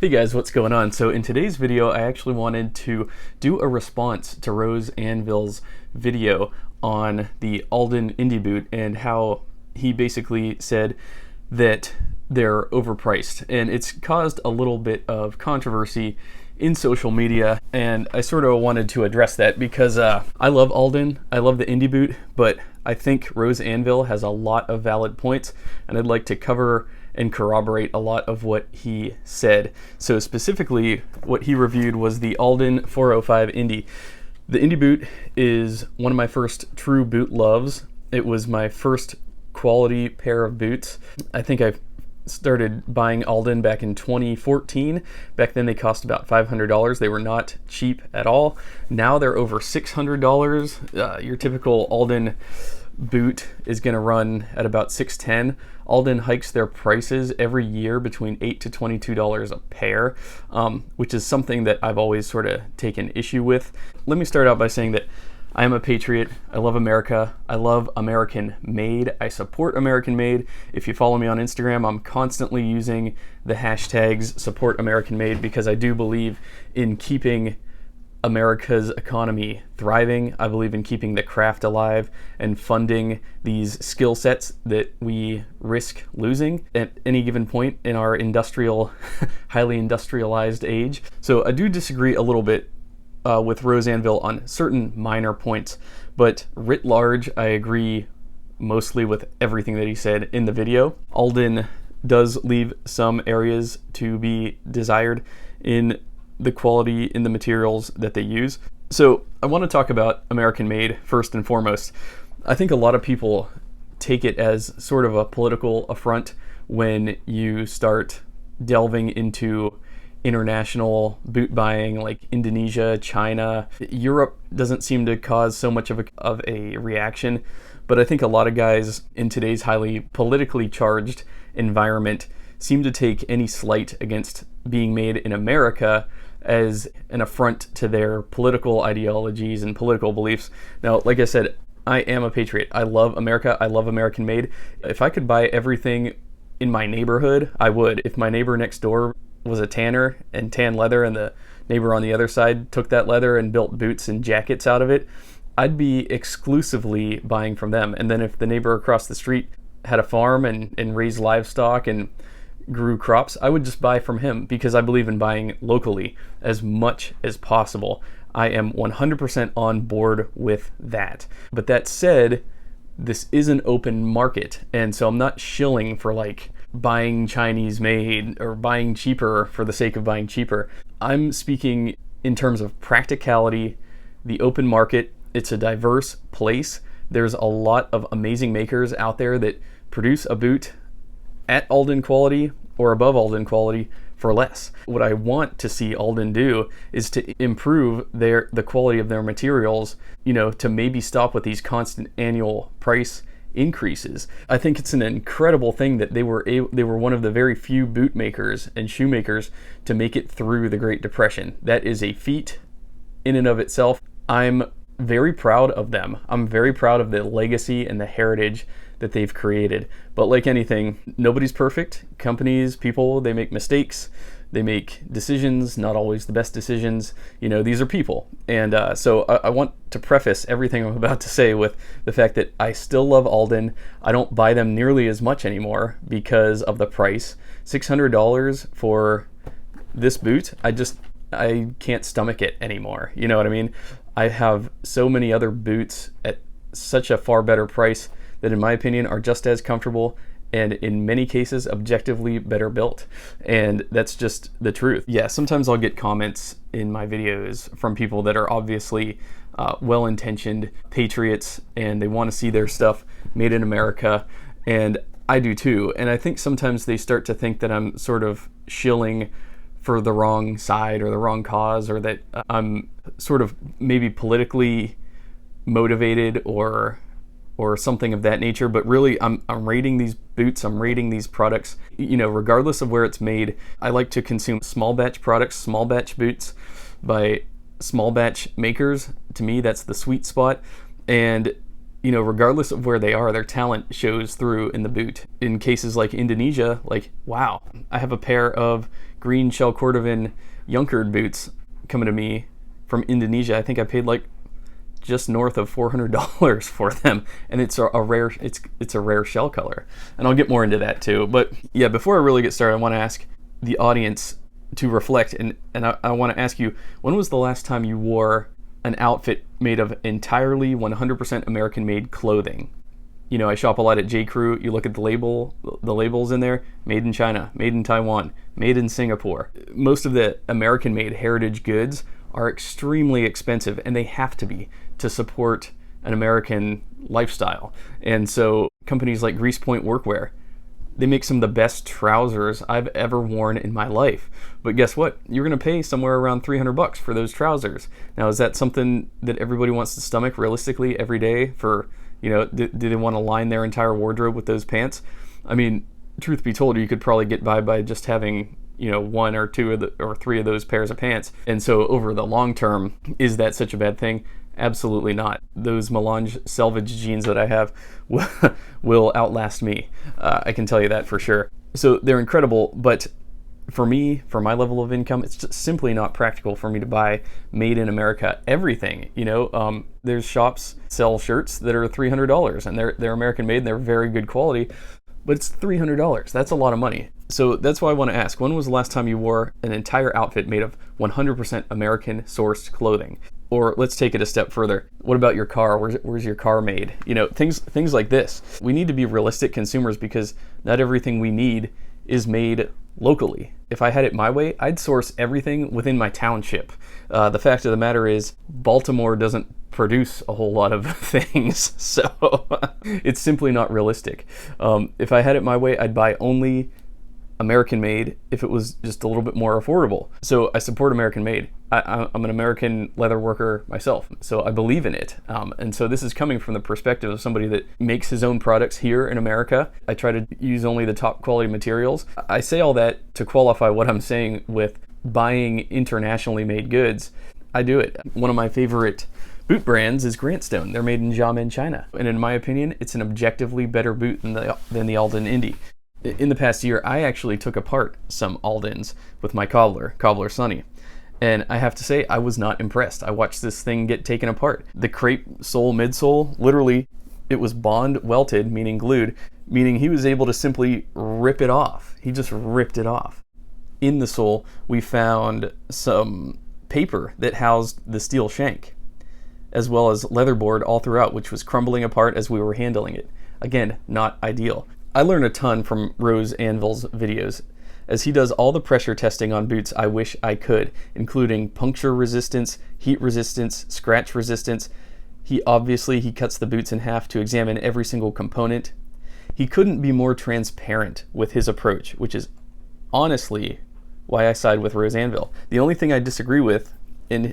Hey guys, what's going on? So in today's video, I actually wanted to do a response to Rose Anvil's video on the Alden Indy boot and how he basically said that they're overpriced. And it's caused a little bit of controversy in social media, and I sort of wanted to address that because I love Alden, I love the Indy boot, but I think Rose Anvil has a lot of valid points, and I'd like to cover and corroborate a lot of what he said. So specifically, what he reviewed was the Alden 405 Indy. The Indy boot is one of my first true boot loves. It was my first quality pair of boots. I think I started buying Alden back in 2014. Back then they cost about $500. They were not cheap at all. Now they're over $600. Your typical Alden boot is going to run at about $610. Alden hikes their prices every year between $8 to $22 a pair, which is something that I've always sort of taken issue with. Let me start out by saying that I am a patriot. I love America. I love American made. I support American made. If you follow me on Instagram, I'm constantly using the hashtags support American made because I do believe in keeping America's economy thriving. I believe in keeping the craft alive and funding these skill sets that we risk losing at any given point in our industrial, highly industrialized age. So I do disagree a little bit with Rose Anvil on certain minor points, but writ large, I agree mostly with everything that he said in the video. Alden does leave some areas to be desired in the quality in the materials that they use. So I want to talk about American made first and foremost. I think a lot of people take it as sort of a political affront when you start delving into international boot buying like Indonesia, China. Europe doesn't seem to cause so much of a reaction, but I think a lot of guys in today's highly politically charged environment seem to take any slight against being made in America as an affront to their political ideologies and political beliefs. Now, like I said, I am a patriot. I love America. I love American made. If I could buy everything in my neighborhood, I would. If my neighbor next door was a tanner and tan leather and the neighbor on the other side took that leather and built boots and jackets out of it, I'd be exclusively buying from them. And then if the neighbor across the street had a farm and raised livestock and grew crops, I would just buy from him because I believe in buying locally as much as possible. I am 100% on board with that. But that said, this is an open market, and so I'm not shilling for like buying Chinese made or buying cheaper for the sake of buying cheaper. I'm speaking in terms of practicality, the open market. It's a diverse place. There's a lot of amazing makers out there that produce a boot at Alden quality or above Alden quality for less. What I want to see Alden do is to improve the quality of their materials, to maybe stop with these constant annual price increases. I think it's an incredible thing that they were one of the very few boot makers and shoemakers to make it through the Great Depression. That is a feat in and of itself. I'm very proud of them. I'm very proud of the legacy and the heritage that they've created. But like anything, nobody's perfect. Companies, people, they make mistakes. They make decisions, not always the best decisions. These are people. And so I want to preface everything I'm about to say with the fact that I still love Alden. I don't buy them nearly as much anymore because of the price. $600 for this boot, I can't stomach it anymore. You know what I mean? I have so many other boots at such a far better price that in my opinion are just as comfortable and in many cases objectively better built. And that's just the truth. Yeah, sometimes I'll get comments in my videos from people that are obviously well-intentioned patriots and they want to see their stuff made in America, and I do too. And I think sometimes they start to think that I'm sort of shilling for the wrong side or the wrong cause, or that I'm sort of maybe politically motivated or something of that nature. But really, I'm rating these boots, I'm rating these products, regardless of where it's made. I like to consume small batch products, small batch boots by small batch makers. To me, that's the sweet spot. And regardless of where they are, their talent shows through in the boot. In cases like Indonesia, wow, I have a pair of Green Shell Cordovan Junkard boots coming to me from Indonesia. I think I paid like just north of $400 for them, and it's a rare shell color, and I'll get more into that too. But yeah, before I really get started, I want to ask the audience to reflect, and I want to ask you, when was the last time you wore an outfit made of entirely 100% American made clothing? You know, I shop a lot at J. Crew. You look at the labels in there: made in China, made in Taiwan, made in Singapore. Most of the American made heritage goods are extremely expensive, and they have to be to support an American lifestyle. And so companies like Grease Point Workwear, they make some of the best trousers I've ever worn in my life. But guess what? You're going to pay somewhere around $300 for those trousers. Now, is that something that everybody wants to stomach realistically every day? For, you know, do they want to line their entire wardrobe with those pants? I mean, truth be told, you could probably get by just having, you know, one or two or three of those pairs of pants. And so over the long term, is that such a bad thing? Absolutely not. Those melange selvage jeans that I have will outlast me. I can tell you that for sure. So they're incredible, but for me, for my level of income, it's just simply not practical for me to buy made in America everything. You know, there's shops sell shirts that are $300, and they're American made and they're very good quality, but it's $300. That's a lot of money. So that's why I want to ask, when was the last time you wore an entire outfit made of 100% American sourced clothing? Or let's take it a step further. What about your car? Where's your car made? You know, things like this. We need to be realistic consumers, because not everything we need is made locally. If I had it my way, I'd source everything within my township. The fact of the matter is, Baltimore doesn't produce a whole lot of things, so it's simply not realistic. If I had it my way, I'd buy only American made if it was just a little bit more affordable. So I support American made. I'm an American leather worker myself, so I believe in it. And so this is coming from the perspective of somebody that makes his own products here in America. I try to use only the top quality materials. I say all that to qualify what I'm saying with buying internationally made goods. I do it. One of my favorite boot brands is Grant Stone. They're made in Xiamen, China. And in my opinion, it's an objectively better boot than the Alden Indy. In the past year, I actually took apart some Aldens with my cobbler Sonny. And I have to say, I was not impressed. I watched this thing get taken apart. The crepe sole midsole, literally, it was bond welted, meaning glued, meaning he was able to simply rip it off. He just ripped it off. In the sole, we found some paper that housed the steel shank, as well as leatherboard all throughout, which was crumbling apart as we were handling it. Again, not ideal. I learned a ton from Rose Anvil's videos, as he does all the pressure testing on boots I wish I could, including puncture resistance, heat resistance, scratch resistance. He cuts the boots in half to examine every single component. He couldn't be more transparent with his approach, which is honestly why I side with Rose Anvil. The only thing I disagree with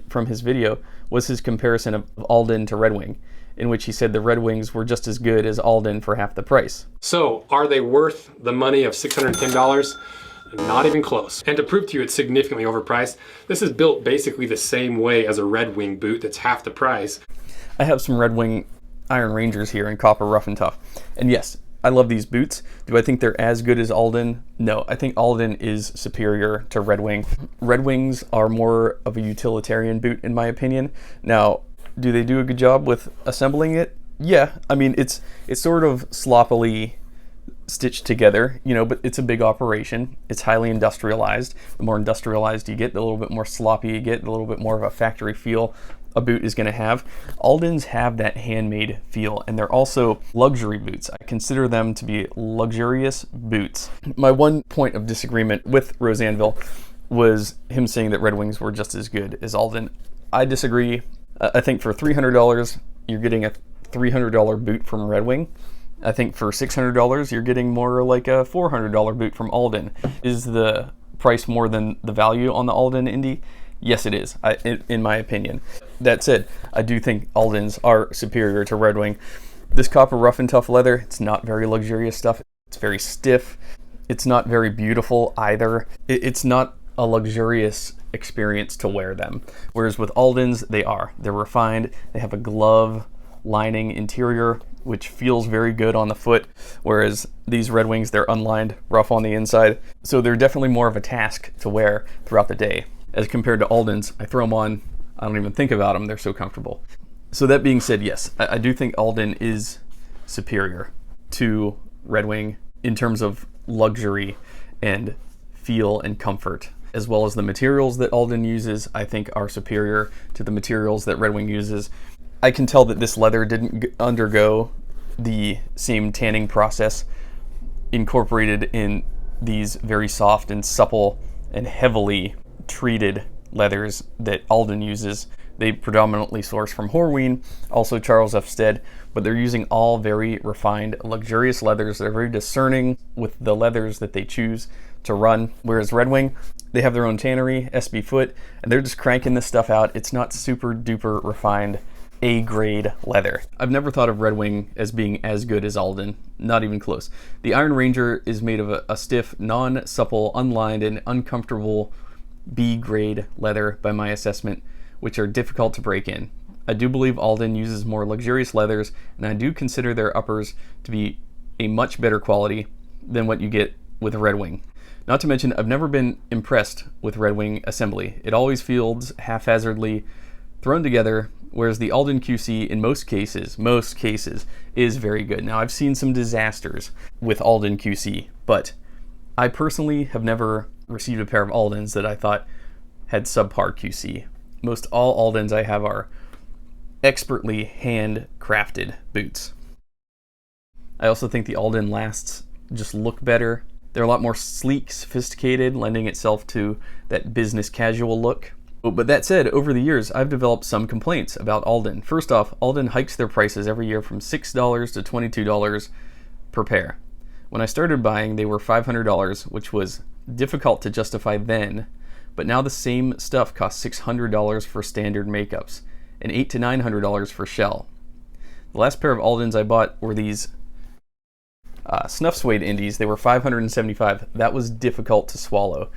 from his video was his comparison of Alden to Red Wing, in which he said the Red Wings were just as good as Alden for half the price. So, are they worth the money of $610? Not even close. And to prove to you it's significantly overpriced, this is built basically the same way as a Red Wing boot that's half the price. I have some Red Wing Iron Rangers here in copper rough and tough. And yes, I love these boots. Do I think they're as good as Alden? No, I think Alden is superior to Red Wing. Red Wings are more of a utilitarian boot in my opinion. Now, do they do a good job with assembling it? Yeah, I mean, it's sort of sloppily stitched together, you know, but it's a big operation. It's highly industrialized. The more industrialized you get, the little bit more sloppy you get, the little bit more of a factory feel a boot is going to have. Aldens have that handmade feel, and they're also luxury boots. I consider them to be luxurious boots. My one point of disagreement with Rose Anvil was him saying that Red Wings were just as good as Alden. I disagree. I think for $300, you're getting a $300 boot from Red Wing. I think for $600, you're getting more like a $400 boot from Alden. Is the price more than the value on the Alden Indy? Yes, it is, in my opinion. That said, I do think Aldens are superior to Red Wing. This copper rough and tough leather, it's not very luxurious stuff. It's very stiff. It's not very beautiful either. It's not a luxurious experience to wear them. Whereas with Aldens, they are. They're refined. They have a glove lining interior, which feels very good on the foot, whereas these Red Wings, they're unlined, rough on the inside. So they're definitely more of a task to wear throughout the day. As compared to Alden's, I throw them on, I don't even think about them, they're so comfortable. So that being said, yes, I do think Alden is superior to Red Wing in terms of luxury and feel and comfort, as well as the materials that Alden uses, I think are superior to the materials that Red Wing uses. I can tell that this leather didn't undergo the same tanning process incorporated in these very soft and supple and heavily treated leathers that Alden uses. They predominantly source from Horween, also Charles F. Stead, but they're using all very refined, luxurious leathers. They're very discerning with the leathers that they choose to run, whereas Red Wing, they have their own tannery, SB Foot, and they're just cranking this stuff out. It's not super duper refined A-grade leather. I've never thought of Red Wing as being as good as Alden, not even close. The Iron Ranger is made of a stiff, non-supple, unlined, and uncomfortable B-grade leather by my assessment, which are difficult to break in. I do believe Alden uses more luxurious leathers, and I do consider their uppers to be a much better quality than what you get with a Red Wing. Not to mention, I've never been impressed with Red Wing assembly. It always feels haphazardly thrown together, whereas the Alden QC in most cases, is very good. Now, I've seen some disasters with Alden QC, but I personally have never received a pair of Aldens that I thought had subpar QC. Most all Aldens I have are expertly handcrafted boots. I also think the Alden lasts just look better. They're a lot more sleek, sophisticated, lending itself to that business casual look. But that said, over the years, I've developed some complaints about Alden. First off, Alden hikes their prices every year from $6 to $22 per pair. When I started buying, they were $500, which was difficult to justify then, but now the same stuff costs $600 for standard makeups and $800 to $900 for shell. The last pair of Aldens I bought were these snuff suede Indies. They were $575. That was difficult to swallow.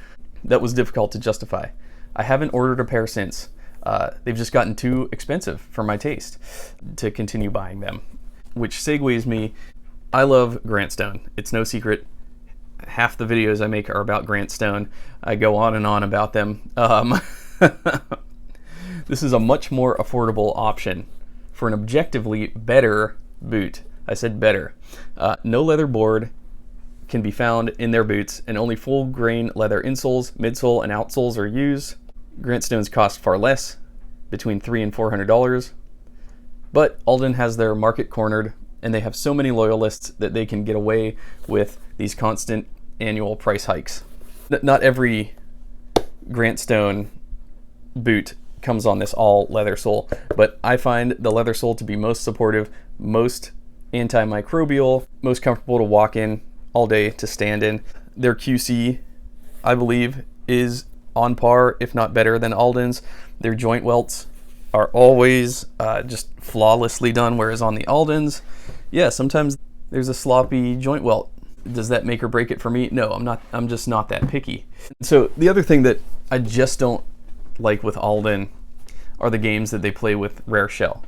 That was difficult to justify. I haven't ordered a pair since. They've just gotten too expensive for my taste to continue buying them, which segues me. I love Grant Stone. It's no secret. Half the videos I make are about Grant Stone. I go on and on about them. This is a much more affordable option for an objectively better boot. I said better. No leather board can be found in their boots, and only full grain leather insoles, midsole, and outsoles are used. Grant Stones cost far less, between $300 and $400, but Alden has their market cornered, and they have so many loyalists that they can get away with these constant annual price hikes. Not every Grant Stone boot comes on this all leather sole, but I find the leather sole to be most supportive, most antimicrobial, most comfortable to walk in all day, to stand in. Their QC, I believe, is on par, if not better than Alden's. Their joint welts are always just flawlessly done, whereas on the Aldens, yeah, sometimes there's a sloppy joint welt. Does that make or break it for me? No, I'm just not that picky. So the other thing that I just don't like with Alden are the games that they play with rare shell.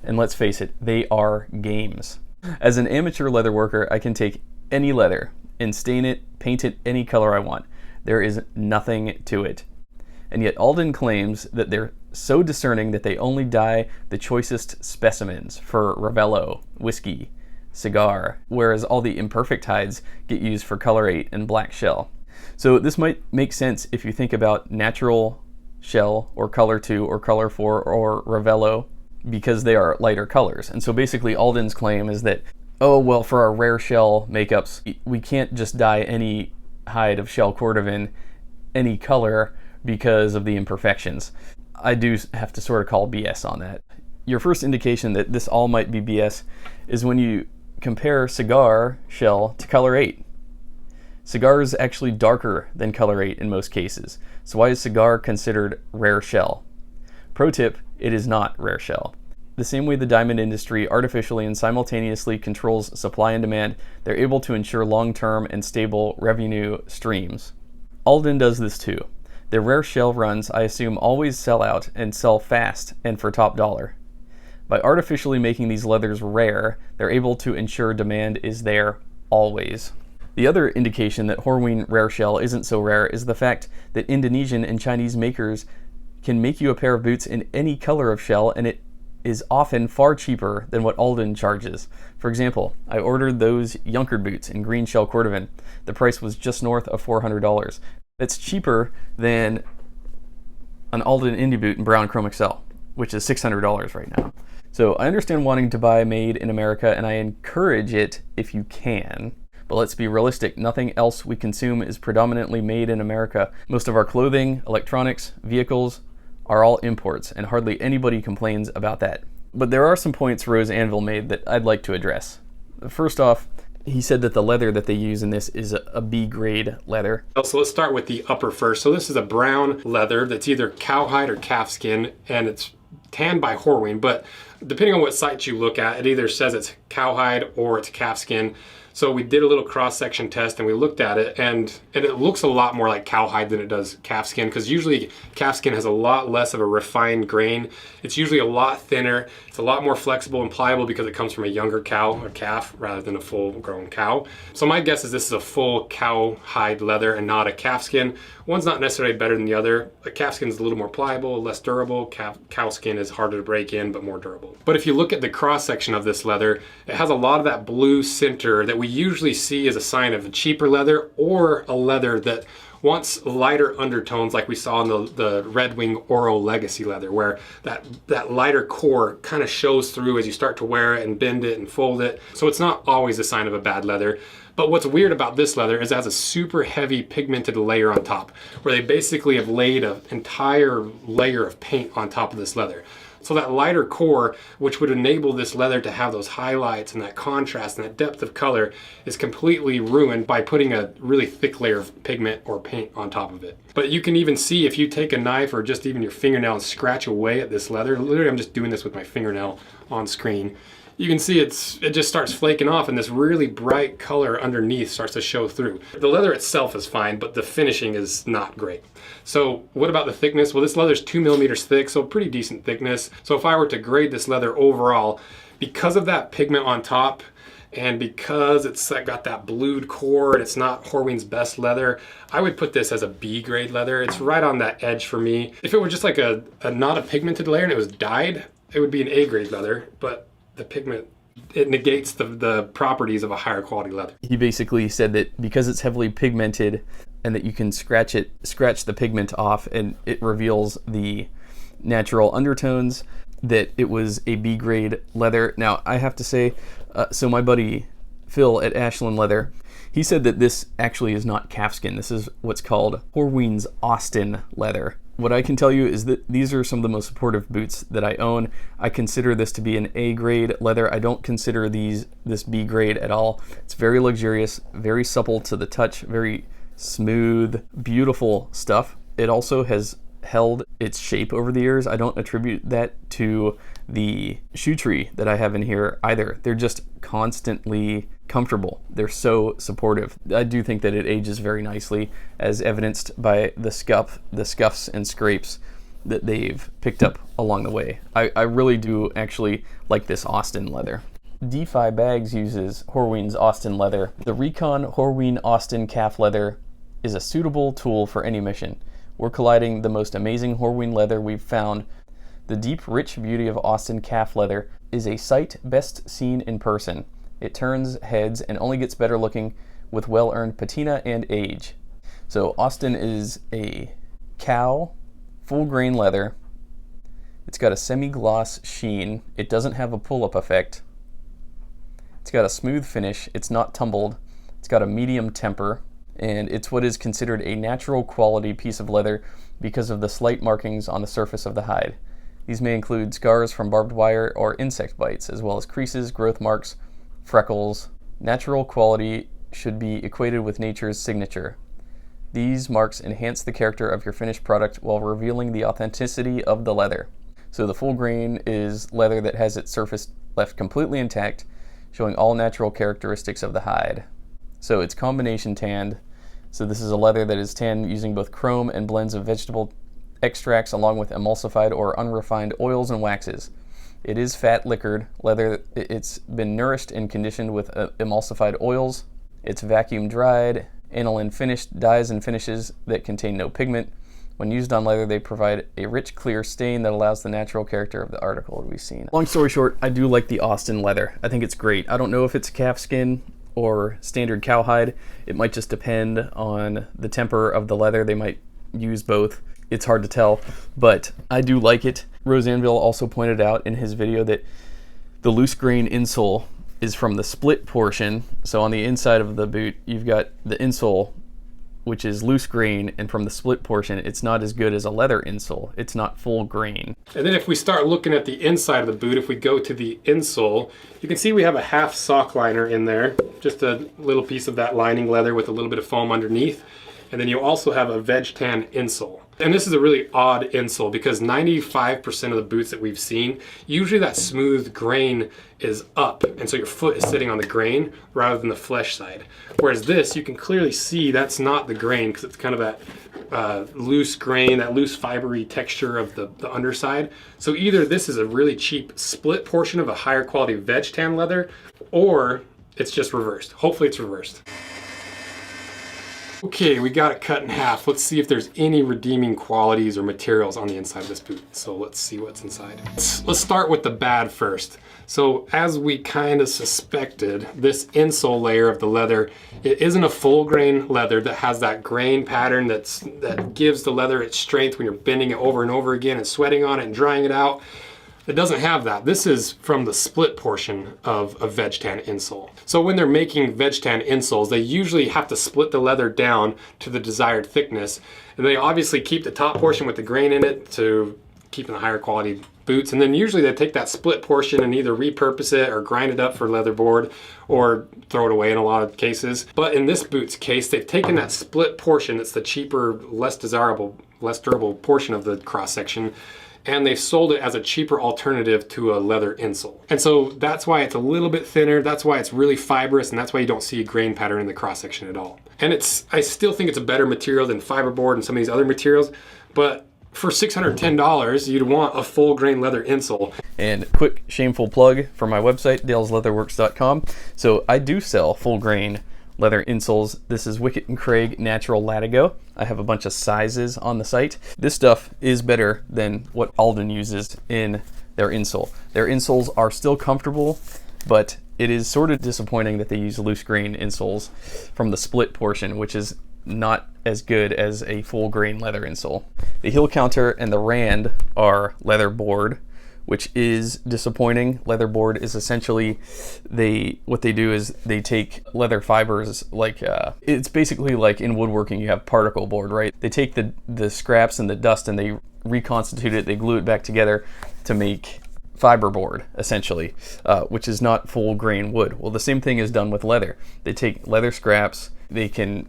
And let's face it, they are games. As an amateur leather worker, I can take any leather and stain it, paint it any color I want. There is nothing to it. And yet Alden claims that they're so discerning that they only dye the choicest specimens for Ravello, whiskey, cigar, whereas all the imperfect hides get used for color 8 and black shell. So this might make sense if you think about natural shell or color 2 or color 4 or Ravello, because they are lighter colors. And so basically Alden's claim is that, oh, well, for our rare shell makeups, we can't just dye any hide of Shell Cordovan any color because of the imperfections. I do have to sort of call BS on that. Your first indication that this all might be BS is when you compare cigar shell to color 8. Cigar is actually darker than color 8 in most cases. So why is cigar considered rare shell? Pro tip, it is not rare shell. The same way the diamond industry artificially and simultaneously controls supply and demand, they're able to ensure long-term and stable revenue streams. Alden does this too. Their rare shell runs, I assume, always sell out and sell fast and for top dollar. By artificially making these leathers rare, they're able to ensure demand is there always. The other indication that Horween rare shell isn't so rare is the fact that Indonesian and Chinese makers can make you a pair of boots in any color of shell, and it is often far cheaper than what Alden charges. For example, I ordered those Junkers boots in Green Shell Cordovan. The price was just north of $400. That's cheaper than an Alden Indy boot in brown chrome excel, which is $600 right now. So I understand wanting to buy made in America, and I encourage it if you can. But let's be realistic, nothing else we consume is predominantly made in America. Most of our clothing, electronics, vehicles are all imports, and hardly anybody complains about that. But there are some points Rose Anvil made that I'd like to address. First off, he said that the leather that they use in this is a B grade leather. So let's start with the upper first. So this is a brown leather that's either cowhide or calfskin, and it's tanned by Horween, but depending on what site you look at, it either says it's cowhide or it's calfskin. So we did a little cross-section test and we looked at it, and it looks a lot more like cowhide than it does calfskin, because usually calfskin has a lot less of a refined grain. It's usually a lot thinner. It's a lot more flexible and pliable because it comes from a younger cow or calf rather than a full-grown cow. So my guess is this is a full cowhide leather and not a calfskin. One's not necessarily better than the other. A calfskin is a little more pliable, less durable. Cowskin is harder to break in, but more durable. But if you look at the cross-section of this leather, it has a lot of that blue center that we usually see as a sign of a cheaper leather, or a leather that wants lighter undertones like we saw in the Red Wing Oro Legacy leather, where that lighter core kind of shows through as you start to wear it and bend it and fold it. So it's not always a sign of a bad leather. But what's weird about this leather is it has a super heavy pigmented layer on top, where they basically have laid an entire layer of paint on top of this leather. So that lighter core, which would enable this leather to have those highlights and that contrast and that depth of color, is completely ruined by putting a really thick layer of pigment or paint on top of it. But you can even see if you take a knife or just even your fingernail and scratch away at this leather. Literally, I'm just doing this with my fingernail on screen. You can see it just starts flaking off, and this really bright color underneath starts to show through. The leather itself is fine, but the finishing is not great. So what about the thickness? Well, this leather is 2 millimeters thick, so pretty decent thickness. So if I were to grade this leather overall, because of that pigment on top, and because it's got that blued core and it's not Horween's best leather, I would put this as a B grade leather. It's right on that edge for me. If it were just like a not a pigmented layer and it was dyed, it would be an A grade leather, but the pigment, it negates the properties of a higher quality leather. He basically said that because it's heavily pigmented and that you can scratch the pigment off and it reveals the natural undertones, that it was a B grade leather. Now I have to say, so my buddy Phil at Ashland Leather, he said that this actually is not calfskin. This is what's called Horween's Austin leather. What I can tell you is that these are some of the most supportive boots that I own. I consider this to be an A grade leather. I don't consider this B grade at all. It's very luxurious, very supple to the touch, very smooth, beautiful stuff. It also has held its shape over the years. I don't attribute that to the shoe tree that I have in here either. They're just constantly comfortable. They're so supportive. I do think that it ages very nicely, as evidenced by the scuffs and scrapes that they've picked up along the way. I really do actually like this Austin leather. DeFi Bags uses Horween's Austin leather. The Recon Horween Austin calf leather is a suitable tool for any mission. We're colliding the most amazing Horween leather we've found. The deep, rich beauty of Austin calf leather is a sight best seen in person. It turns heads and only gets better looking with well-earned patina and age. So Austin is a cow, full grain leather. It's got a semi-gloss sheen. It doesn't have a pull-up effect. It's got a smooth finish. It's not tumbled. It's got a medium temper. And it's what is considered a natural quality piece of leather because of the slight markings on the surface of the hide. These may include scars from barbed wire or insect bites, as well as creases, growth marks, freckles. Natural quality should be equated with nature's signature. These marks enhance the character of your finished product while revealing the authenticity of the leather. So the full grain is leather that has its surface left completely intact, showing all natural characteristics of the hide. So it's combination tanned. So this is a leather that is tanned using both chrome and blends of vegetable extracts along with emulsified or unrefined oils and waxes. It is fat liquored leather. It's been nourished and conditioned with emulsified oils. It's vacuum dried, aniline finished dyes and finishes that contain no pigment. When used on leather, they provide a rich, clear stain that allows the natural character of the article to be seen. Long story short, I do like the Austin leather. I think it's great. I don't know if it's calfskin or standard cowhide. It might just depend on the temper of the leather. They might use both. It's hard to tell, but I do like it. Rose Anvil also pointed out in his video that the loose grain insole is from the split portion. So on the inside of the boot, you've got the insole, which is loose grain, and from the split portion, it's not as good as a leather insole. It's not full grain. And then if we start looking at the inside of the boot, if we go to the insole, you can see we have a half sock liner in there, just a little piece of that lining leather with a little bit of foam underneath. And then you also have a veg tan insole. And this is a really odd insole because 95% of the boots that we've seen, usually that smooth grain is up. And so your foot is sitting on the grain rather than the flesh side. Whereas this, you can clearly see that's not the grain because it's kind of that loose grain, that loose fibery texture of the underside. So either this is a really cheap split portion of a higher quality veg tan leather, or it's just reversed. Hopefully it's reversed. Okay, we got it cut in half. Let's see if there's any redeeming qualities or materials on the inside of this boot. So let's see what's inside. Let's start with the bad first. So as we kind of suspected, this insole layer of the leather, it isn't a full grain leather that has that grain pattern that gives the leather its strength when you're bending it over and over again and sweating on it and drying it out. It doesn't have that. This is from the split portion of a veg tan insole. So when they're making veg tan insoles, they usually have to split the leather down to the desired thickness. And they obviously keep the top portion with the grain in it to keep in the higher quality boots. And then usually they take that split portion and either repurpose it or grind it up for leatherboard or throw it away in a lot of cases. But in this boot's case, they've taken that split portion, that's the cheaper, less desirable, less durable portion of the cross section, and they've sold it as a cheaper alternative to a leather insole. And so that's why it's a little bit thinner, that's why it's really fibrous, and that's why you don't see a grain pattern in the cross section at all. And I still think it's a better material than fiberboard and some of these other materials, but for $610, you'd want a full grain leather insole. And quick shameful plug for my website, dalesleatherworks.com. So I do sell full grain leather insoles. This is Wicket & Craig Natural Latigo. I have a bunch of sizes on the site. This stuff is better than what Alden uses in their insole. Their insoles are still comfortable, but it is sort of disappointing that they use loose grain insoles from the split portion, which is not as good as a full grain leather insole. The heel counter and the rand are leather board, which is disappointing. Leatherboard is essentially, what they do is they take leather fibers, like it's basically like in woodworking you have particle board, right? They take the scraps and the dust and they reconstitute it, they glue it back together to make fiberboard, essentially, which is not full grain wood. Well, the same thing is done with leather. They take leather scraps, they can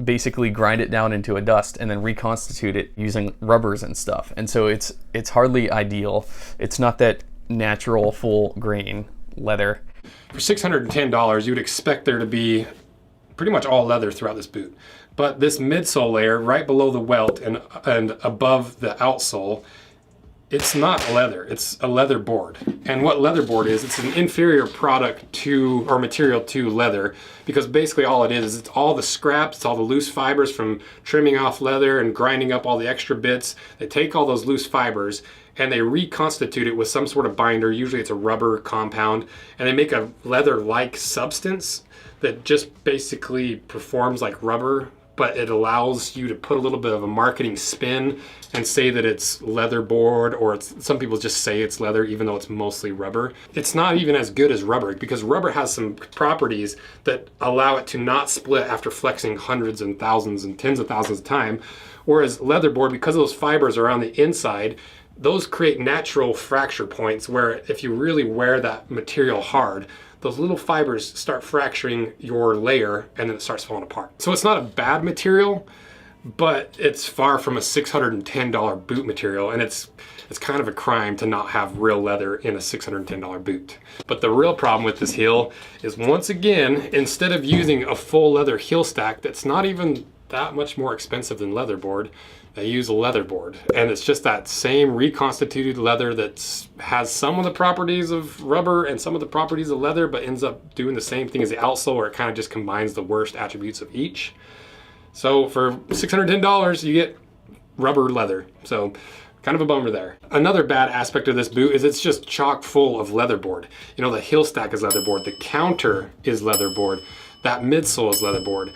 basically grind it down into a dust and then reconstitute it using rubbers and stuff. And so it's hardly ideal. It's not that natural full grain leather. For $610, you would expect there to be pretty much all leather throughout this boot. But this midsole layer right below the welt and above the outsole, it's not leather, it's a leather board. And what leather board is, it's an inferior product to, or material to leather, because basically all it is it's all the scraps, it's all the loose fibers from trimming off leather and grinding up all the extra bits. They take all those loose fibers and they reconstitute it with some sort of binder, usually it's a rubber compound, and they make a leather-like substance that just basically performs like rubber, but it allows you to put a little bit of a marketing spin and say that it's leather board, or some people just say it's leather even though it's mostly rubber. It's not even as good as rubber, because rubber has some properties that allow it to not split after flexing hundreds and thousands and tens of thousands of time, whereas leather board, because those fibers are on the inside, those create natural fracture points where if you really wear that material hard, those little fibers start fracturing your layer and then it starts falling apart. So it's not a bad material, but it's far from a $610 boot material, and it's kind of a crime to not have real leather in a $610 boot. But the real problem with this heel is, once again, instead of using a full leather heel stack that's not even that much more expensive than leatherboard, they use a leather board. And it's just that same reconstituted leather that has some of the properties of rubber and some of the properties of leather, but ends up doing the same thing as the outsole, where it kind of just combines the worst attributes of each. So for $610, you get rubber leather. So kind of a bummer there. Another bad aspect of this boot is it's just chock full of leatherboard. You know, the heel stack is leatherboard, the counter is leatherboard, that midsole is leatherboard,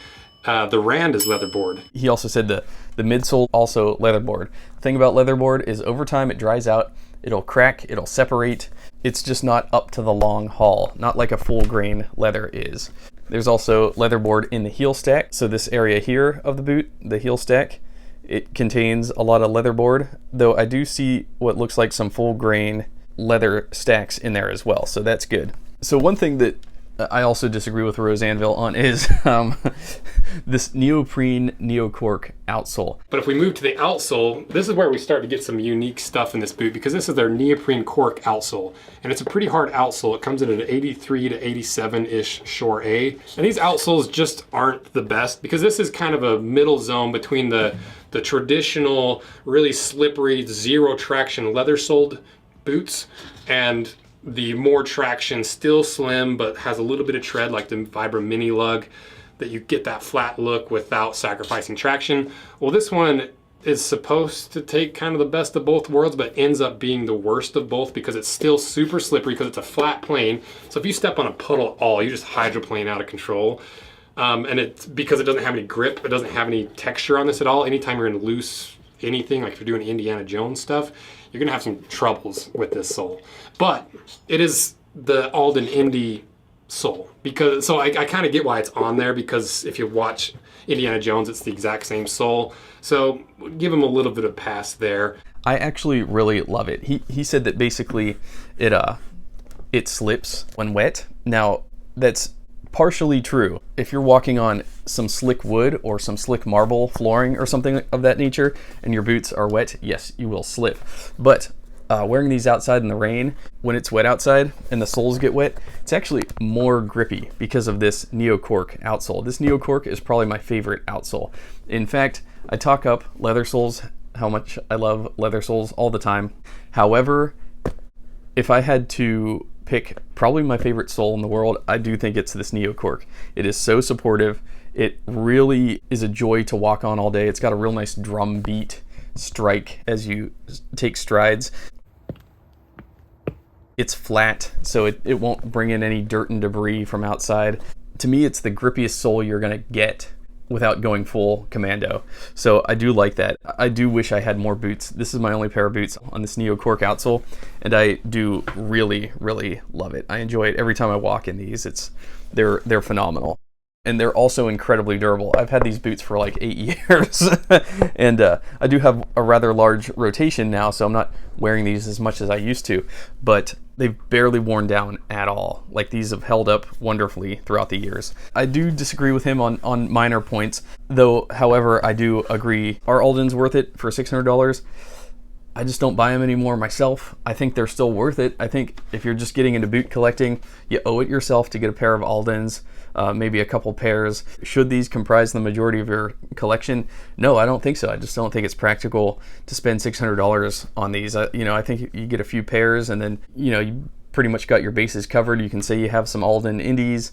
the rand is leatherboard. He also said the midsole also leatherboard. The thing about leatherboard is over time it dries out, it'll crack, it'll separate. It's just not up to the long haul, not like a full grain leather is. There's also leatherboard in the heel stack. So this area here of the boot, the heel stack, it contains a lot of leatherboard, though I do see what looks like some full grain leather stacks in there as well, so that's good. So one thing that I also disagree with Rose Anvil on is this neoprene neocork outsole. But if we move to the outsole, this is where we start to get some unique stuff in this boot, because this is their neoprene cork outsole, and it's a pretty hard outsole. It comes in at an 83 to 87-ish Shore A, and these outsoles just aren't the best, because this is kind of a middle zone between the traditional, really slippery, zero traction leather-soled boots and the more traction, still slim, but has a little bit of tread like the Viberg Mini Lug, that you get that flat look without sacrificing traction. Well, this one is supposed to take kind of the best of both worlds, but ends up being the worst of both, because it's still super slippery because it's a flat plane. So if you step on a puddle at all, you just hydroplane out of control. And it's because it doesn't have any grip, it doesn't have any texture on this at all. Anytime you're in loose anything, like if you're doing Indiana Jones stuff, you're gonna have some troubles with this sole. But it is the Alden Indy sole, because so I kind of get why it's on there, because if you watch Indiana Jones, it's the exact same sole. So give him a little bit of pass there. I actually really love it. He said that basically it slips when wet. Now that's partially true. If you're walking on some slick wood or some slick marble flooring or something of that nature and your boots are wet, yes, you will slip. But wearing these outside in the rain, when it's wet outside and the soles get wet, it's actually more grippy because of this neocork outsole. This neocork is probably my favorite outsole. In fact, I talk up leather soles, how much I love leather soles all the time. However, if I had to pick probably my favorite sole in the world, I do think it's this neocork. It is so supportive. It really is a joy to walk on all day. It's got a real nice drum beat strike as you take strides. It's flat, so it won't bring in any dirt and debris from outside. To me, it's the grippiest sole you're gonna get without going full commando. So I do like that. I do wish I had more boots. This is my only pair of boots on this neocork outsole, and I do really, really love it. I enjoy it every time I walk in these. They're phenomenal. And they're also incredibly durable. I've had these boots for like 8 years, and I do have a rather large rotation now, so I'm not wearing these as much as I used to, but they've barely worn down at all. Like, these have held up wonderfully throughout the years. I do disagree with him on minor points, though, however, I do agree. Are Aldens worth it for $600? I just don't buy them anymore myself. I think they're still worth it. I think if you're just getting into boot collecting, you owe it yourself to get a pair of Aldens, maybe a couple pairs. Should these comprise the majority of your collection? No, I don't think so. I just don't think it's practical to spend $600 on these. I think you get a few pairs, and then you pretty much got your bases covered. You can say you have some Alden Indies.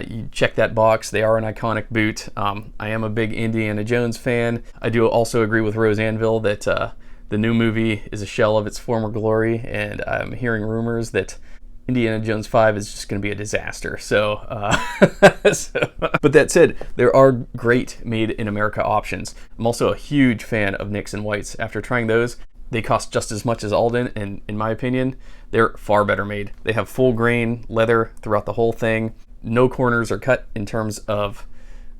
You check that box. They are an iconic boot. I am a big Indiana Jones fan. I do also agree with Rose Anvil that the new movie is a shell of its former glory, and I'm hearing rumors that Indiana Jones 5 is just going to be a disaster. So, but that said, there are great made in America options. I'm also a huge fan of Nicks and Whites. After trying those, they cost just as much as Alden, and in my opinion, they're far better made. They have full grain leather throughout the whole thing. No corners are cut in terms of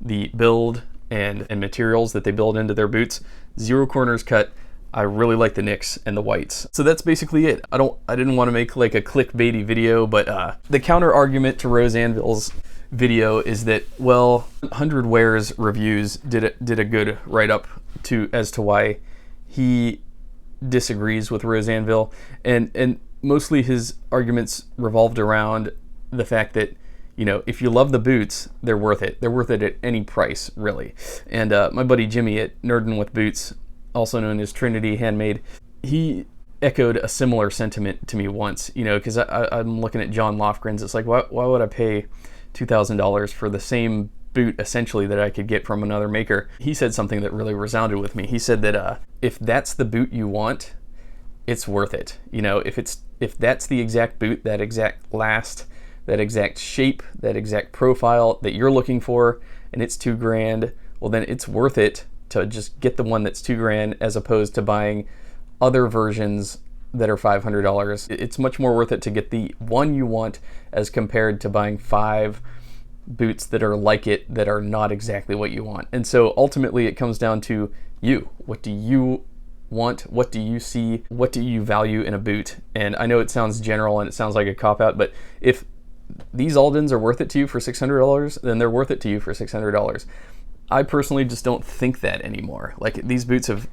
the build and materials that they build into their boots. Zero corners cut. I really like the Nicks and the Whites. So that's basically it. I didn't want to make like a clickbaity video, but the counter argument to Rose Anvil's video is that, well, 100 Wears reviews did a good write-up as to why he disagrees with Rose Anvil, and mostly his arguments revolved around the fact that, if you love the boots, they're worth it. They're worth it at any price, really. And my buddy Jimmy at Nerdin' with Boots also known as Trinity Handmade, he echoed a similar sentiment to me once, because I'm looking at John Lofgren's. It's like, why would I pay $2,000 for the same boot essentially that I could get from another maker? He said something that really resounded with me. He said that if that's the boot you want, it's worth it. If that's the exact boot, that exact last, that exact shape, that exact profile that you're looking for, and it's $2,000, well then it's worth it to just get the one that's $2,000 as opposed to buying other versions that are $500. It's much more worth it to get the one you want as compared to buying 5 boots that are like it that are not exactly what you want. And so ultimately it comes down to you. What do you want? What do you see? What do you value in a boot? And I know it sounds general and it sounds like a cop-out, but if these Aldens are worth it to you for $600, then they're worth it to you for $600. I personally just don't think that anymore. Like, these boots have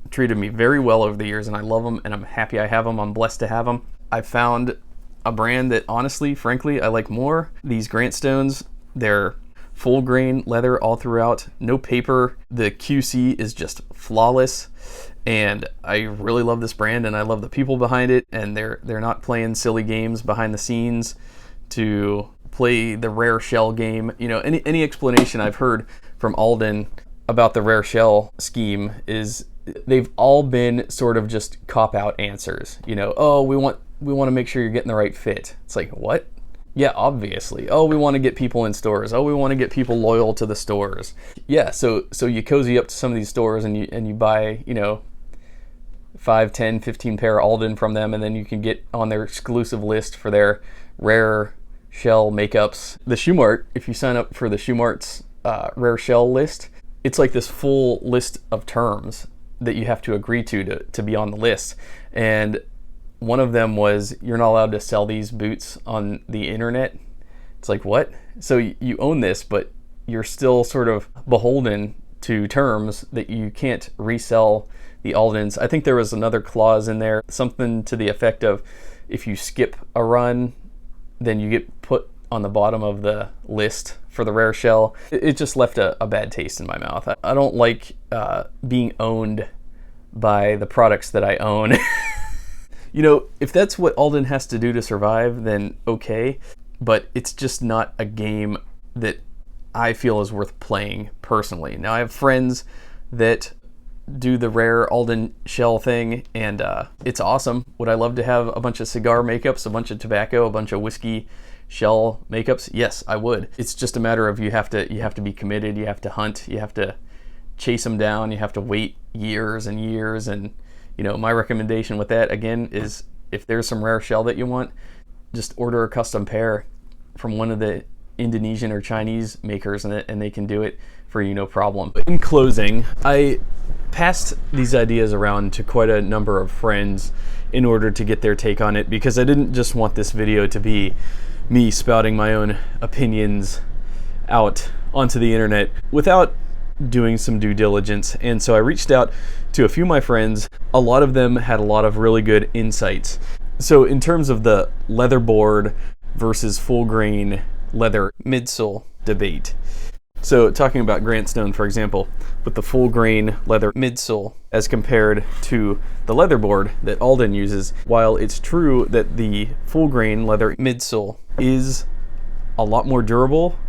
treated me very well over the years, and I love them, and I'm happy I have them. I'm blessed to have them. I found a brand that honestly, frankly, I like more. These Grant Stones, they're full grain leather all throughout, no paper. The QC is just flawless, and I really love this brand, and I love the people behind it, and they're not playing silly games behind the scenes to play the rare shell game. Any explanation I've heard from Alden about the rare shell scheme is they've all been sort of just cop-out answers. Oh, we want to make sure you're getting the right fit. It's like, what? Yeah, obviously. Oh, we want to get people in stores. Oh, we want to get people loyal to the stores. Yeah, so you cozy up to some of these stores and you buy, 5, 10, 15 pair Alden from them, and then you can get on their exclusive list for their rare shell makeups. The Shoe Mart, if you sign up for the Shoe Mart's rare shell list, it's like this full list of terms that you have to agree to be on the list. And one of them was, you're not allowed to sell these boots on the internet. It's like, what? So you own this, but you're still sort of beholden to terms that you can't resell the Aldens. I think there was another clause in there, something to the effect of, if you skip a run, then you get put on the bottom of the list for the rare shell. It just left a bad taste in my mouth. I don't like being owned by the products that I own. If that's what Alden has to do to survive, then okay, but it's just not a game that I feel is worth playing personally. Now, I have friends that do the rare Alden shell thing, and it's awesome. Would I love to have a bunch of cigar makeups, a bunch of tobacco, a bunch of whiskey shell makeups? Yes, I would. It's just a matter of you have to be committed, you have to hunt, you have to chase them down, you have to wait years and years. And my recommendation with that, again, is if there's some rare shell that you want, just order a custom pair from one of the Indonesian or Chinese makers, and they can do it for you, no problem. In closing, I passed these ideas around to quite a number of friends in order to get their take on it, because I didn't just want this video to be me spouting my own opinions out onto the internet without doing some due diligence. And so I reached out to a few of my friends. A lot of them had a lot of really good insights. So in terms of the leatherboard versus full grain leather midsole debate, so talking about Grant Stone, for example, with the full grain leather midsole as compared to the leatherboard that Alden uses, while it's true that the full grain leather midsole is a lot more durable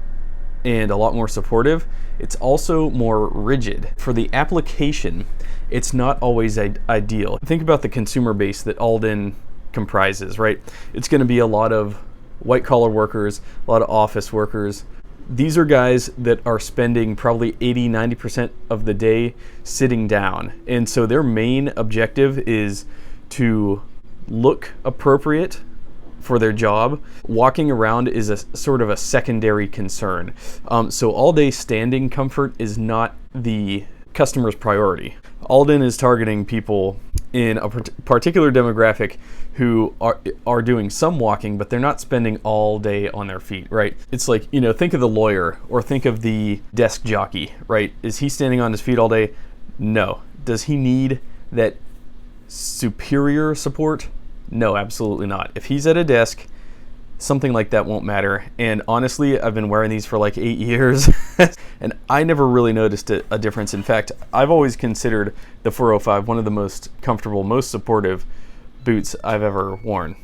and a lot more supportive, it's also more rigid. For the application, it's not always ideal. Think about the consumer base that Alden comprises, right? It's going to be a lot of white collar workers, a lot of office workers. These are guys that are spending probably 80-90% of the day sitting down. And so their main objective is to look appropriate for their job. Walking around is a sort of a secondary concern. So all day standing comfort is not the customer's priority. Alden is targeting people in a particular demographic who are doing some walking, but they're not spending all day on their feet, right? It's like, think of the lawyer or think of the desk jockey, right? Is he standing on his feet all day? No. Does he need that superior support? No, absolutely not. If he's at a desk, something like that won't matter. And honestly, I've been wearing these for like 8 years. And I never really noticed a difference. In fact, I've always considered the 405 one of the most comfortable, most supportive boots I've ever worn.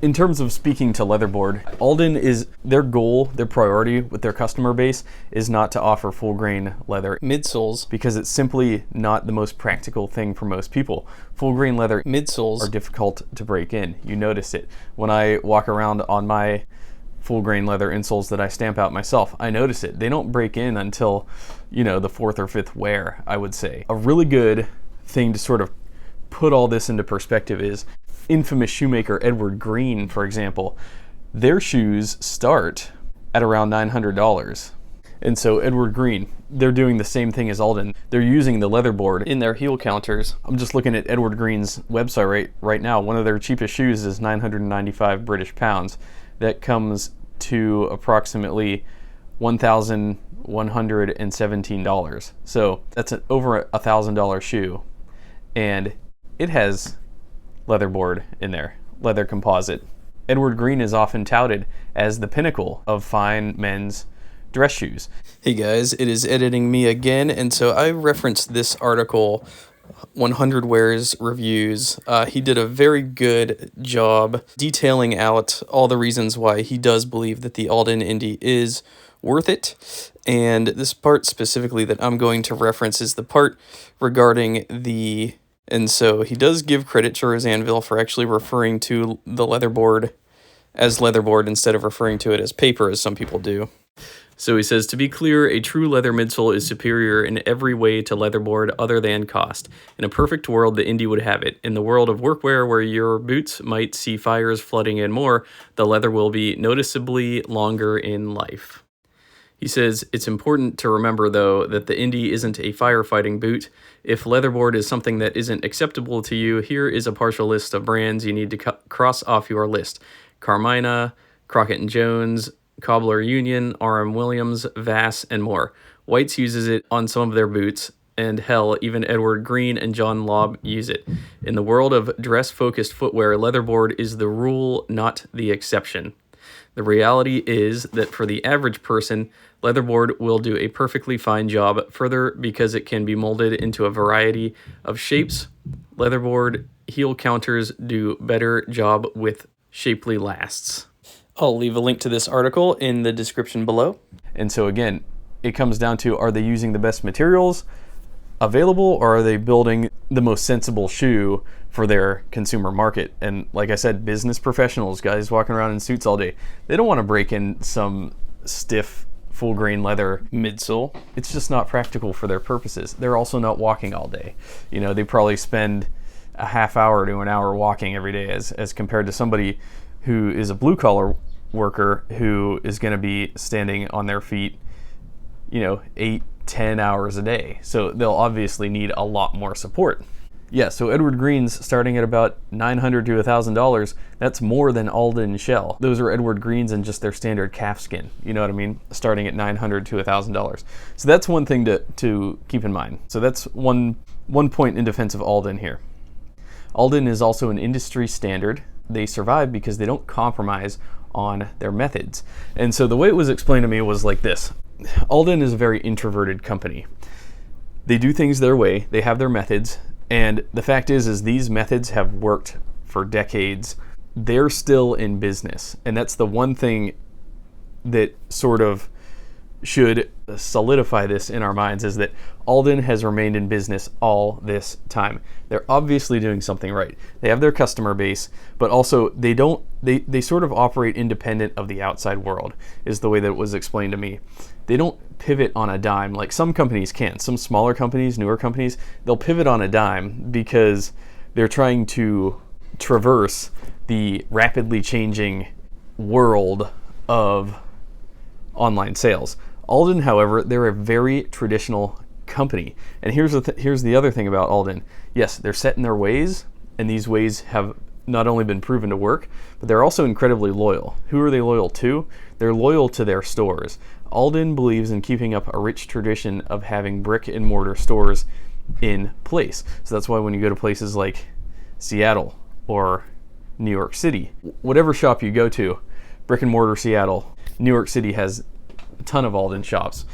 In terms of speaking to leatherboard, Alden is their goal, their priority with their customer base is not to offer full grain leather midsoles because it's simply not the most practical thing for most people. Full grain leather midsoles are difficult to break in. You notice it. When I walk around on my full grain leather insoles that I stamp out myself, I notice it. They don't break in until, you know, the fourth or fifth wear, I would say. A really good thing to sort of put all this into perspective is infamous shoemaker Edward Green, for example. Their shoes start at around $900. And so Edward Green, they're doing the same thing as Alden. They're using the leatherboard in their heel counters. I'm just looking at Edward Green's website right now. One of their cheapest shoes is 995 British pounds. That comes to approximately $1,117. So that's over $1,000 shoe. And it has leatherboard in there, leather composite. Edward Green is often touted as the pinnacle of fine men's dress shoes. Hey guys, it is editing me again, and so I referenced this article, 100 Wears Reviews. He did a very good job detailing out all the reasons why he does believe that the Alden Indy is worth it. And this part specifically that I'm going to reference is the part regarding the... And so he does give credit to Rose Anvil for actually referring to the leatherboard as leatherboard instead of referring to it as paper, as some people do. So he says, to be clear, a true leather midsole is superior in every way to leatherboard other than cost. In a perfect world, the Indy would have it. In the world of workwear where your boots might see fires flooding in more, the leather will be noticeably longer in life. He says, it's important to remember, though, that the Indy isn't a firefighting boot. If leatherboard is something that isn't acceptable to you, here is a partial list of brands you need to cross off your list. Carmina, Crockett & Jones, Cobbler Union, R.M. Williams, Vass, and more. Whites uses it on some of their boots, and hell, even Edward Green and John Lobb use it. In the world of dress-focused footwear, leatherboard is the rule, not the exception. The reality is that for the average person, leatherboard will do a perfectly fine job, further because it can be molded into a variety of shapes. Leatherboard heel counters do better job with shapely lasts. I'll leave a link to this article in the description below. And so again, it comes down to, are they using the best materials available, or are they building the most sensible shoe for their consumer market? And like I said, business professionals, guys walking around in suits all day, they don't want to break in some stiff full grain leather midsole. It's just not practical for their purposes. They're also not walking all day. You know, they probably spend a half hour to an hour walking every day as compared to somebody who is a blue collar worker who is going to be standing on their feet, you know, 8-10 hours a day. So they'll obviously need a lot more support. Yeah, so Edward Green's starting at about $900 to $1,000. That's more than Alden Shell. Those are Edward Green's and just their standard calfskin. You know what I mean? Starting at $900 to $1,000. So that's one thing to keep in mind. So that's one point in defense of Alden here. Alden is also an industry standard. They survive because they don't compromise on their methods. And so the way it was explained to me was like this. Alden is a very introverted company. They do things their way. They have their methods. And the fact is these methods have worked for decades. They're still in business. And that's the one thing that sort of should solidify this in our minds, is that Alden has remained in business all this time. They're obviously doing something right. They have their customer base, but also they sort of operate independent of the outside world, is the way that it was explained to me. They don't pivot on a dime like some companies can. Some smaller companies, newer companies, they'll pivot on a dime because they're trying to traverse the rapidly changing world of online sales. Alden, however, they're a very traditional company. And here's the other thing about Alden. Yes, they're set in their ways, and these ways have not only been proven to work, but they're also incredibly loyal. Who are they loyal to? They're loyal to their stores. Alden believes in keeping up a rich tradition of having brick and mortar stores in place. So that's why when you go to places like Seattle or New York City, whatever shop you go to, brick and mortar Seattle, New York City has a ton of Alden shops.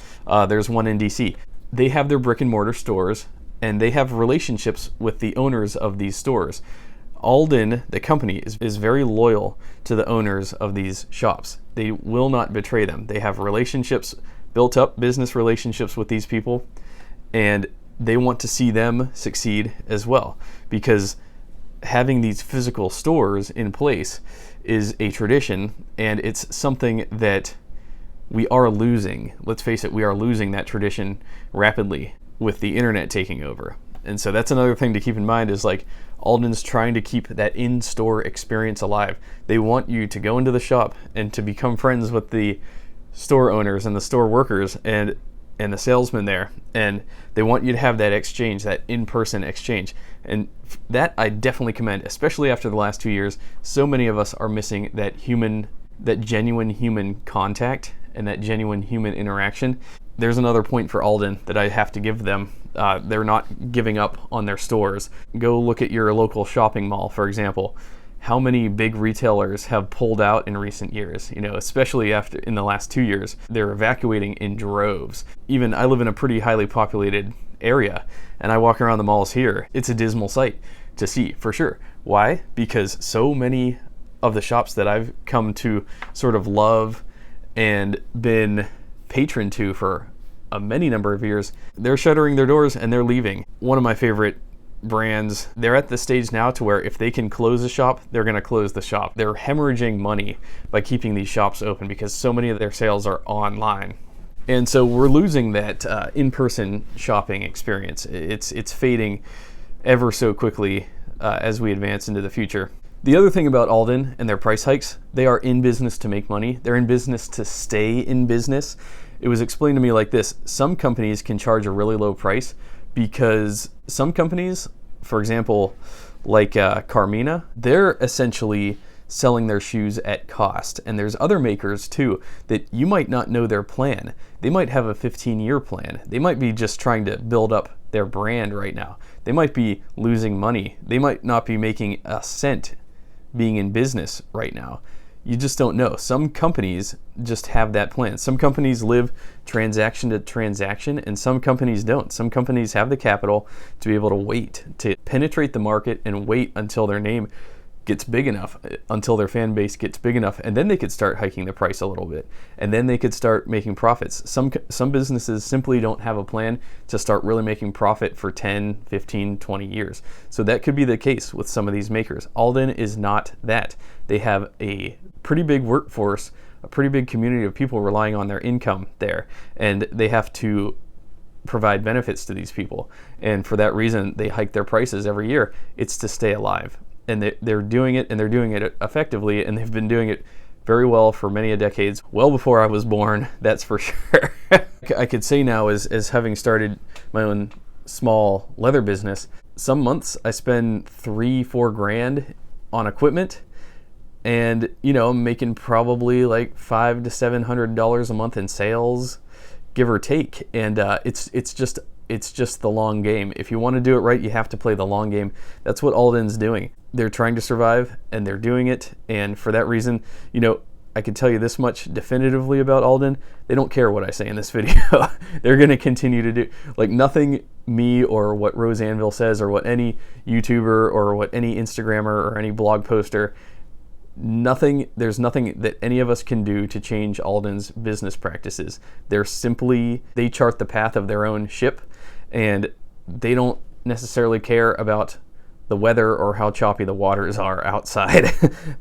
There's one in DC. They have their brick and mortar stores, and they have relationships with the owners of these stores. Alden, the company, is very loyal to the owners of these shops. They will not betray them. They have relationships, built up business relationships with these people, and they want to see them succeed as well, because having these physical stores in place is a tradition, and it's something that we are losing. Let's face it, we are losing that tradition rapidly with the internet taking over. And so that's another thing to keep in mind, is like Alden's trying to keep that in-store experience alive. They want you to go into the shop and to become friends with the store owners and the store workers and the salesmen there, and they want you to have that exchange, that in-person exchange. And that I definitely commend, especially after the last 2 years. So many of us are missing that genuine human contact and that genuine human interaction. There's another point for Alden that I have to give them. They're not giving up on their stores. Go look at your local shopping mall, for example. How many big retailers have pulled out in recent years, especially in the last 2 years. They're evacuating in droves. Even I live in a pretty highly populated area, and I walk around the malls here. It's a dismal sight to see, for sure. Why? Because so many of the shops that I've come to sort of love and been patron to for a many number of years, they're shuttering their doors and they're leaving. One of my favorite brands, they're at the stage now to where if they can close a shop, they're going to close the shop. They're hemorrhaging money by keeping these shops open because so many of their sales are online. And so we're losing that in-person shopping experience. It's fading ever so quickly as we advance into the future. The other thing about Alden and their price hikes, they are in business to make money. They're in business to stay in business. It was explained to me like this: some companies can charge a really low price because some companies, for example, like Carmina, they're essentially selling their shoes at cost. And there's other makers too that you might not know their plan. They might have a 15-year plan. They might be just trying to build up their brand right now. They might be losing money. They might not be making a cent being in business right now. You just don't know. Some companies just have that plan. Some companies live transaction to transaction, and some companies don't. Some companies have the capital to be able to wait, to penetrate the market and wait until their name gets big enough, until their fan base gets big enough, and then they could start hiking the price a little bit, and then they could start making profits. Some businesses simply don't have a plan to start really making profit for 10, 15, 20 years. So that could be the case with some of these makers. Alden is not that. They have a pretty big workforce, a pretty big community of people relying on their income there, and they have to provide benefits to these people. And for that reason, they hike their prices every year. It's to stay alive. And they're doing it, and they're doing it effectively, and they've been doing it very well for many a decades, well before I was born, that's for sure. I could say now, as having started my own small leather business, some months I spend $3-4 grand on equipment, and I'm making probably like $500 to $700 a month in sales, give or take. And it's just the long game. If you want to do it right, you have to play the long game. That's what Alden's doing. They're trying to survive, and they're doing it. And for that reason, I can tell you this much definitively about Alden: they don't care what I say in this video. They're going to continue to do, like, nothing me or what Rose Anvil says or what any YouTuber or what any Instagrammer or any blog poster, there's nothing that any of us can do to change Alden's business practices. They chart the path of their own ship, and they don't necessarily care about the weather or how choppy the waters are outside.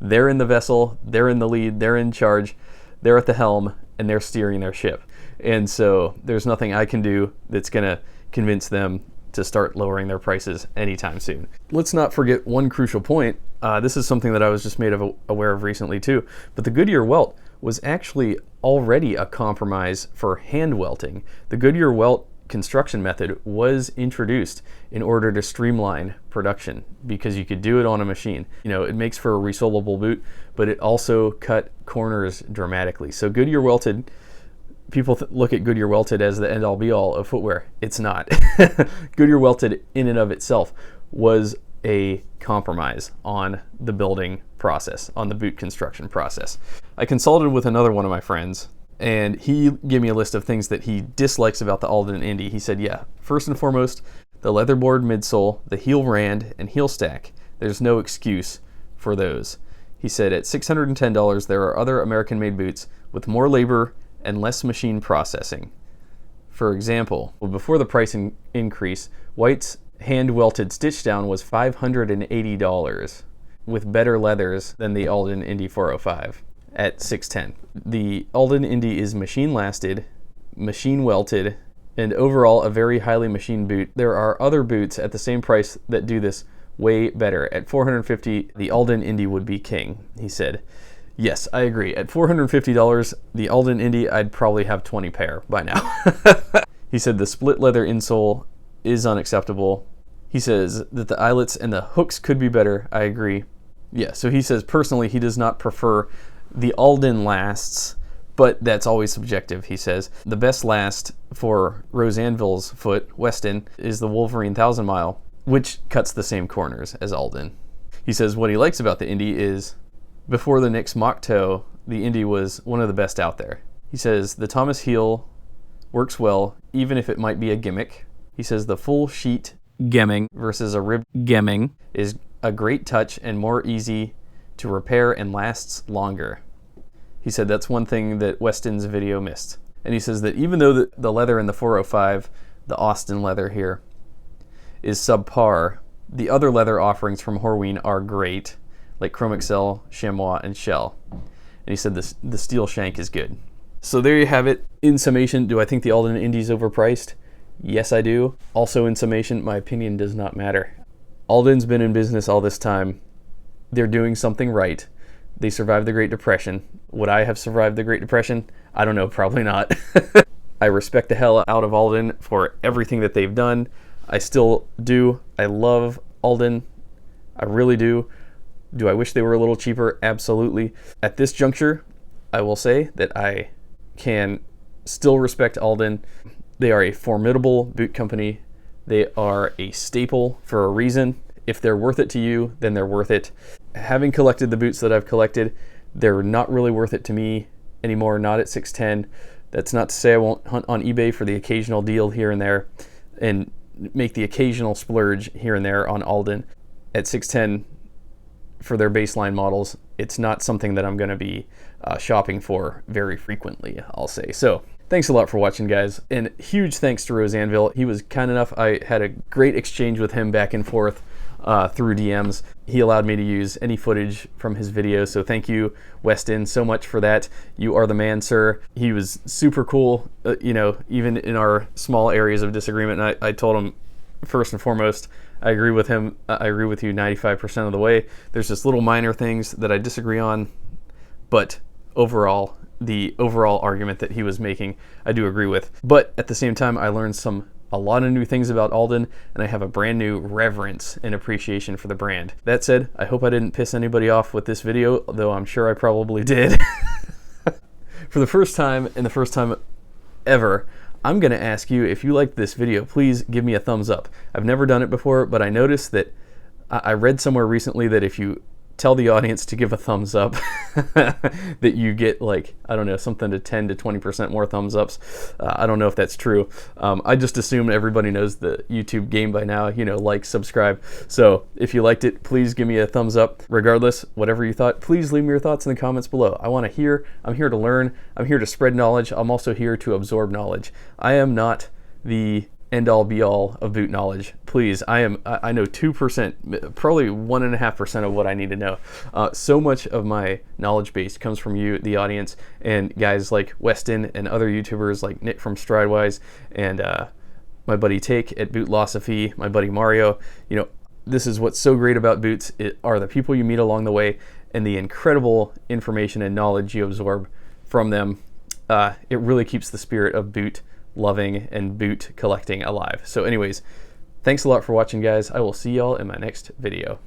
They're in the vessel, they're in the lead, they're in charge, they're at the helm, and they're steering their ship. And so there's nothing I can do that's gonna convince them to start lowering their prices anytime soon. Let's not forget one crucial point. This is something that I was just made aware of recently too, but the Goodyear welt was actually already a compromise for hand welting. The Goodyear welt construction method was introduced in order to streamline production because you could do it on a machine. It makes for a resolable boot, but it also cut corners dramatically. So Goodyear welted, people look at Goodyear welted as the end-all be-all of footwear. It's not. Goodyear welted in and of itself was a compromise on the building process, on the boot construction process. I consulted with another one of my friends, And he gave me a list of things that he dislikes about the Alden Indy. He said, yeah, first and foremost, the leatherboard midsole, the heel rand, and heel stack. There's no excuse for those. He said at $610, there are other American-made boots with more labor and less machine processing. For example, before the price increase, White's hand-welted stitch down was $580 with better leathers than the Alden Indy 405 at $610. The Alden Indy is machine lasted, machine welted, and overall a very highly machined boot. There are other boots at the same price that do this way better. At $450, the Alden Indy would be king, he said. Yes, I agree. At $450, the Alden Indy, I'd probably have 20 pair by now. He said the split leather insole is unacceptable. He says that the eyelets and the hooks could be better. I agree. Yeah, so he says personally he does not prefer the Alden lasts, but that's always subjective, he says. The best last for Rose Anvil's foot, Weston, is the Wolverine 1000 Mile, which cuts the same corners as Alden. He says what he likes about the Indy is, before the Nix mock toe, the Indy was one of the best out there. He says the Thomas heel works well, even if it might be a gimmick. He says the full sheet gemming versus a rib gemming is a great touch and more easy to repair and lasts longer. He said that's one thing that Weston's video missed. And he says that even though the leather in the 405, the Austin leather here, is subpar, the other leather offerings from Horween are great, like Chrome Excel, Chamois, and Shell. And he said the steel shank is good. So there you have it. In summation, do I think the Alden Indy is overpriced? Yes, I do. Also in summation, my opinion does not matter. Alden's been in business all this time. They're doing something right. They survived the Great Depression. Would I have survived the Great Depression? I don't know, probably not. I respect the hell out of Alden for everything that they've done. I still do. I love Alden. I really do. Do I wish they were a little cheaper? Absolutely. At this juncture, I will say that I can still respect Alden. They are a formidable boot company. They are a staple for a reason. If they're worth it to you, then they're worth it. Having collected the boots that I've collected, they're not really worth it to me anymore, not at $610. That's not to say I won't hunt on eBay for the occasional deal here and there and make the occasional splurge here and there on Alden. At $610 for their baseline models, it's not something that I'm going to be shopping for very frequently, I'll say. So thanks a lot for watching, guys, and huge thanks to Rose Anvil. He was kind enough. I had a great exchange with him back and forth through DMs. He allowed me to use any footage from his video, so thank you, Weston, so much for that. You are the man, sir. He was super cool, you know, even in our small areas of disagreement. And I told him, first and foremost, I agree with him. I agree with you 95% of the way. There's just little minor things that I disagree on, but overall, the overall argument that he was making, I do agree with. But at the same time, I learned a lot of new things about Alden, and I have a brand new reverence and appreciation for the brand. That said, I hope I didn't piss anybody off with this video, though I'm sure I probably did. For the first time, and the first time ever, I'm gonna ask you, if you liked this video, please give me a thumbs up. I've never done it before, but I noticed that I read somewhere recently that if you tell the audience to give a thumbs up, that you get, like, I don't know, something to 10 to 20% more thumbs ups. I don't know if that's true. I just assume everybody knows the YouTube game by now, you know, like, subscribe. So if you liked it, please give me a thumbs up. Regardless, whatever you thought, please leave me your thoughts in the comments below. I want to hear. I'm here to learn. I'm here to spread knowledge. I'm also here to absorb knowledge. I am not the end-all be-all of boot knowledge. Please, I know 2%, probably 1.5% of what I need to know. So much of my knowledge base comes from you, the audience, and guys like Weston and other YouTubers like Nick from Stridewise, and my buddy Take at Bootlosophy, my buddy Mario. You know, this is what's so great about boots. It are the people you meet along the way and the incredible information and knowledge you absorb from them. It really keeps the spirit of boot loving and boot collecting alive. So anyways, thanks a lot for watching, guys. I will see y'all in my next video.